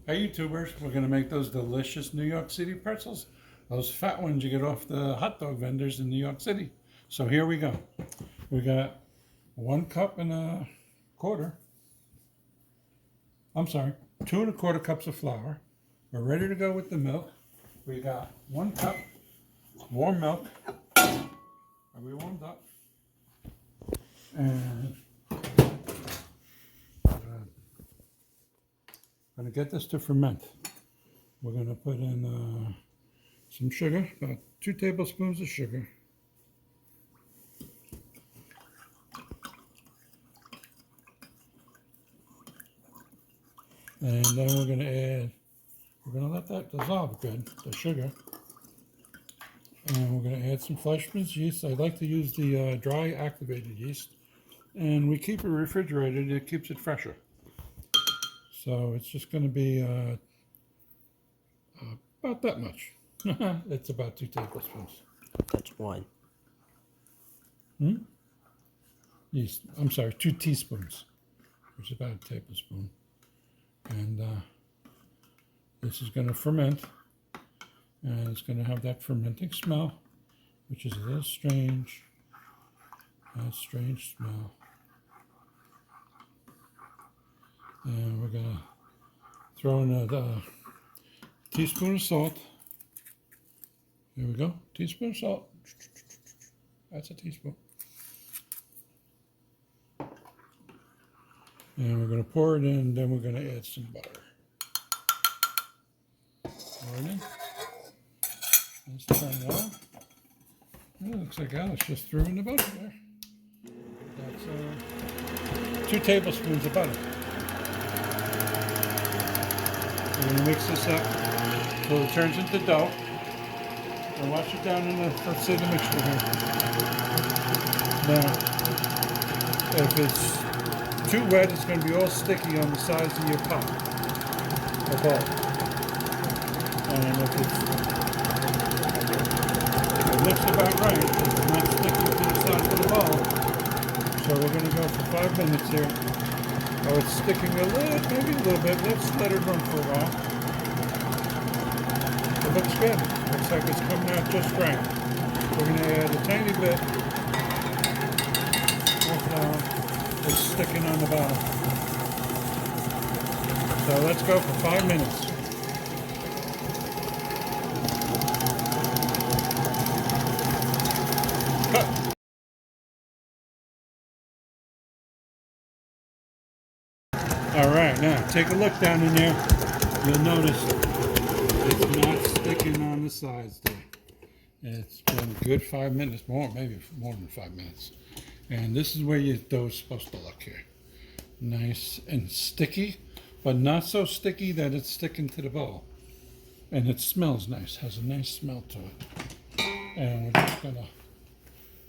Hey YouTubers, we're going to make those delicious New York City pretzels. Those fat ones you get off the hot dog vendors in New York City. So here we go. We got 1.25 cups. I'm sorry, 2.25 cups of flour. We're ready to go with the milk. We got 1 cup warm milk. Are we warmed up? And I'm going to get this to ferment. We're going to put in some sugar, about 2 tablespoons of sugar. And then we're going to let that dissolve good, the sugar. And we're going to add some Fleischmann's yeast. I like to use the dry activated yeast. And we keep it refrigerated, it keeps it fresher. So it's just going to be about that much. It's about 2 tablespoons. That's one. Yeast. I'm sorry, 2 teaspoons, which is about a tablespoon. And this is going to ferment. And it's going to have that fermenting smell, which is a little strange. That strange smell. And we're going to throw in a teaspoon of salt. Here we go. Teaspoon of salt. That's a teaspoon. And we're going to pour it in, then we're going to add some butter. Pour it in. Let's turn it on. It looks like Alice just threw in the butter there. That's 2 tablespoons of butter. We're going to mix this up until it turns into dough. And wash it down in the, let's say, the mixture here. Now, if it's too wet, it's going to be all sticky on the sides of your pot or bowl. And if it looks about right, it's not sticking to the sides of the bowl. So we're going to go for 5 minutes here. Oh, it's sticking a little, maybe a little bit. Let's let it run for a while. It looks good. Looks like it's coming out just right. We're going to add a tiny bit of flour. It's sticking on the bottom. So let's go for 5 minutes. Cut. All right, now take a look down in there. You'll notice it's not sticking on the sides there. It's been a good 5 minutes, maybe more than 5 minutes. And this is where your dough is supposed to look here. Nice and sticky, but not so sticky that it's sticking to the bowl. And it smells nice, has a nice smell to it. And we're just gonna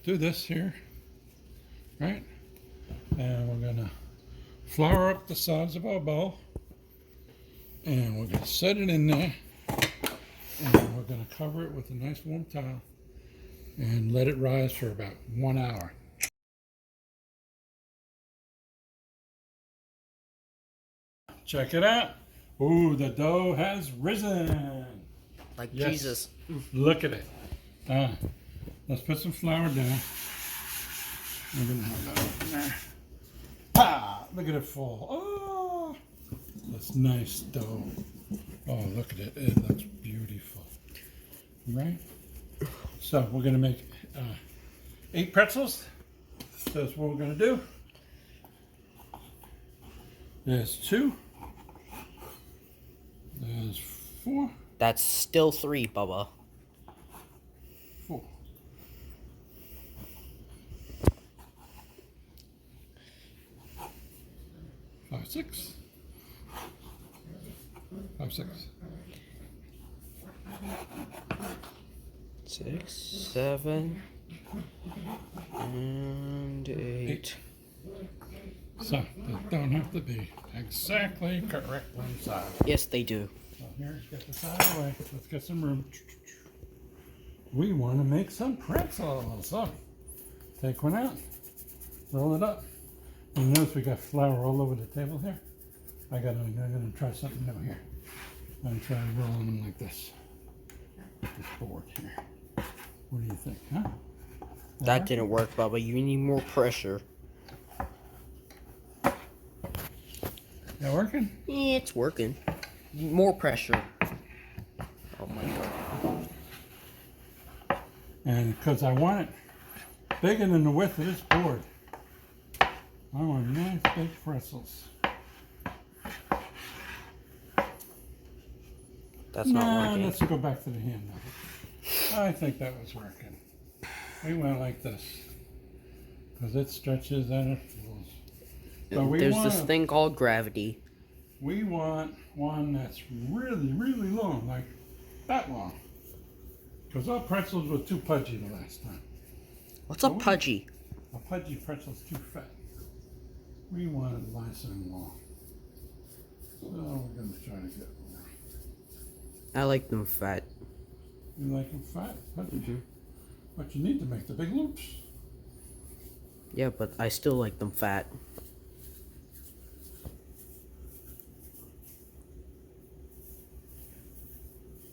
do this here, right? And we're gonna flour up the sides of our bowl. And we're gonna set it in there. And we're gonna cover it with a nice warm towel and let it rise for about 1 hour. Check it out. Ooh, the dough has risen. Like yes. Jesus. Look at it. Let's put some flour down. We're gonna have that in there. Ah, look at it fall. Oh, that's nice dough. Oh, look at it. It looks beautiful. Right? So we're gonna make 8 pretzels. That's what we're gonna do. There's 2. There's 4. That's still 3, Bubba. 4. 5, 6. 5, 6. 6, 7, and 8. So they don't have to be exactly correctly sized. Yes, they do. So here, get this out of the way. Let's get some room. We want to make some pretzels. So take one out, roll it up. You notice we got flour all over the table here. I'm gonna try something new here. I try rolling them like this. This board here. What do you think, huh? That didn't work, Bubba. You need more pressure. That working? Yeah, it's working. More pressure. Oh my god. And because I want it bigger than the width of this board. I want nice big pretzels. That's not working. Let's go back to the hand now. I think that was working. We went like this. Because it stretches and it pulls. But There's this thing called gravity. We want one that's really, really long, like that long. Because our pretzels were too pudgy the last time. What's a pudgy? A pudgy pretzel's too fat. We want it nice and long. So we're going to try to get one. I like them fat. You like them fat? Pudgy. But you need to make the big loops. Yeah, but I still like them fat.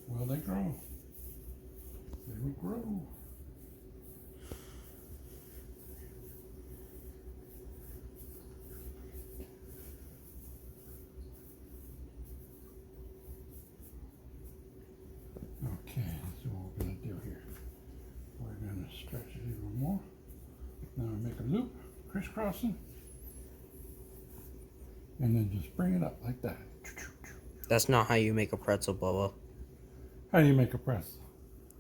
Well, they grow. They will grow. Okay, so what we're going to do here. We're going to stretch it even more. Now we make a loop, crisscrossing. And then just bring it up like that. That's not how you make a pretzel, Bubba. How do you make a pretzel?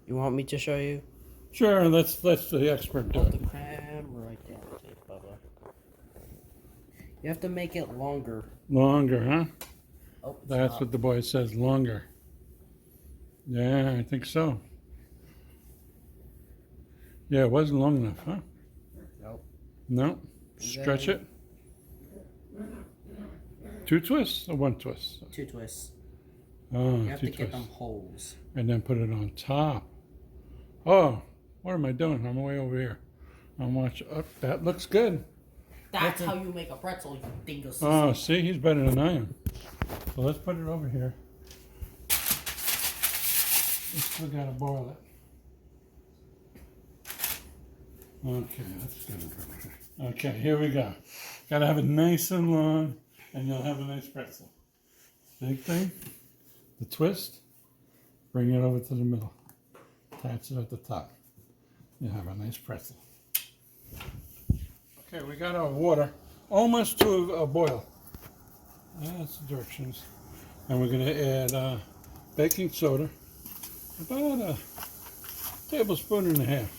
You want me to show you? Sure, let's the expert do Hold it. the camera right there, Bubba. You have to make it longer. Longer, huh? Oh, That's what the boy says, longer. Yeah, I think so. Yeah, it wasn't long enough, huh? Nope. No. Stretch it. 2 twists or 1 twist? 2 twists. Oh, You have 2 to get twists. them holes. And then put it on top. Oh, what am I doing? I'm way over here. I'm watching. Oh, that looks good. That's how you make a pretzel, you dingus. Oh, see, he's better than I am. So let's put it over here. We still gotta boil it. Okay, that's good. Okay, here we go. Gotta have it nice and long, and you'll have a nice pretzel. Big thing, the twist, bring it over to the middle. Attach it at the top. You have a nice pretzel. Okay, we got our water almost to a boil. That's the directions. And we're going to add baking soda, about a tablespoon and a half.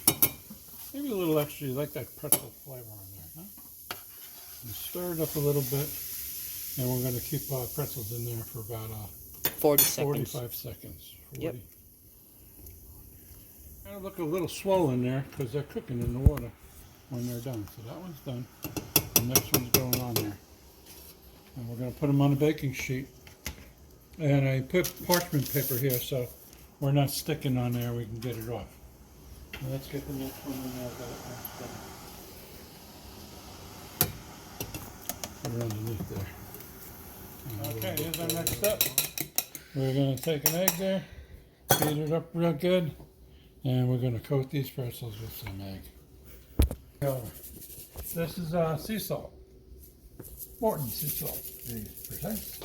Maybe a little extra. You like that pretzel flavor on there, huh? And stir it up a little bit, and we're going to keep our pretzels in there for about 40 seconds. 45 seconds. 40. Yep. It'll look a little swollen there because they're cooking in the water when they're done. So that one's done. The next one's going on there. And we're going to put them on a baking sheet. And I put parchment paper here so we're not sticking on there. We can get it off. Now let's get the next one in there. Put it underneath there. Okay, here's our next step. We're going to take an egg there, beat it up real good, and we're going to coat these pretzels with some egg. This is sea salt. Morton sea salt, to be precise.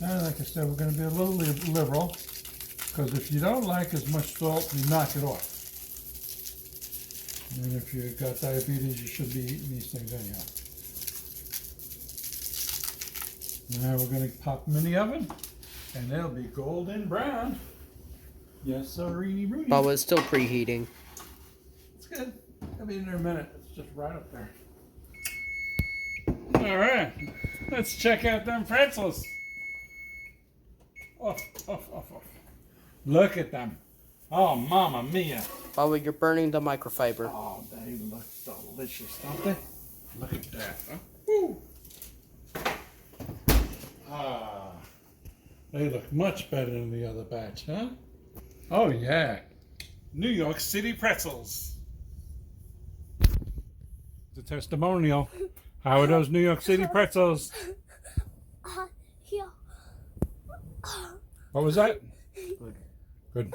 And like I said, we're going to be a little liberal, because if you don't like as much salt, you knock it off. And if you've got diabetes, you should be eating these things anyhow. Now we're going to pop them in the oven, and they'll be golden brown. Yes, sirree, Rudy. Bubba, it's still preheating. It's good. I'll be in there in a minute. It's just right up there. All right, let's check out them pretzels. Off. Look at them. Oh, mamma mia. Bubba, you're burning the microfiber. Oh, they look delicious, don't they? Look at that. Huh? Woo. Ah, they look much better than the other batch, huh? Oh, yeah. New York City pretzels. The testimonial. How are those New York City pretzels? Yeah. What was that? Good. Good.